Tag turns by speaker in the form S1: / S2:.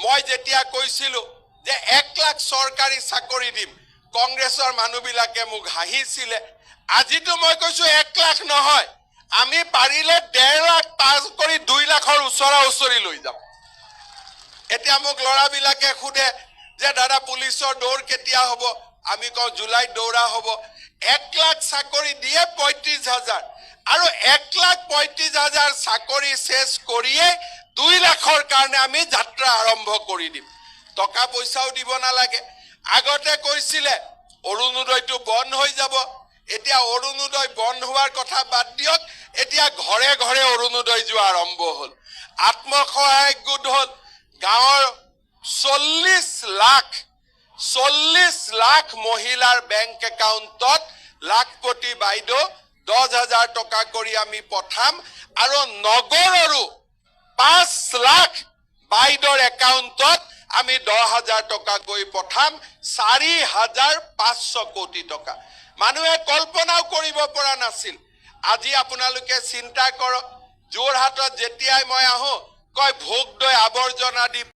S1: মই যেতিয়া কৈছিলো যে 1 লাখ চৰকাৰী চাকৰি দিম, কংগ্ৰেছৰ মানুহবিলাকে মোক হাঁহিছিলে। আজিতো মই কৈছো 1 লাখ নহয়, আমি পাৰিলে 1.5 লাখ পাছ কৰি 2 লাখৰ ওচৰা-ওচৰি লৈ যাম। এতিয়া মোক ল'ৰাবিলাকে সোধে যে দাদা পুলিচৰ দৌৰ কেতিয়া হ'ব? আমি কওঁ জুলাইত দৌৰা হ'ব। 1 লাখ চাকৰি দিয়ে 35,000 আৰু 1,35,000 চাকৰি শেষ কৰিয়ে 2 লাখৰ কাৰণে আমি যাত্ৰা আৰম্ভ কৰি দিম। টকা পইচাও দিব নালাগে। আগতে কৈছিলে অৰুণোদয়টো বন্ধ হৈ যাব, এতিয়া অৰুণোদয় বন্ধ হোৱাৰ কথা বাদ দিয়ক, এতিয়া ঘৰে ঘৰে অৰুণোদয় যোৱা আৰম্ভ হ'ল। আত্মসহায়ক গোট হ'ল, গাঁৱৰ 40 লাখ মহিলাৰ বেংক একাউণ্টত লাখপতি বাইদেউ 10,000 টকা কৰি আমি পঠাম আৰু নগৰৰো 5 লাখ বাইদেউৰ একাউণ্টত আমি 10,000 টকা গৈ পঠাম, 4,500 কোটি টকা। মানুহে কল্পনাও কৰিব পৰা নাছিল। আজি আপোনালোকে চিন্তা কৰক, যোৰহাটত যেতিয়াই মই আহোঁ কয় ভোগ দৈ আৱৰ্জনা দি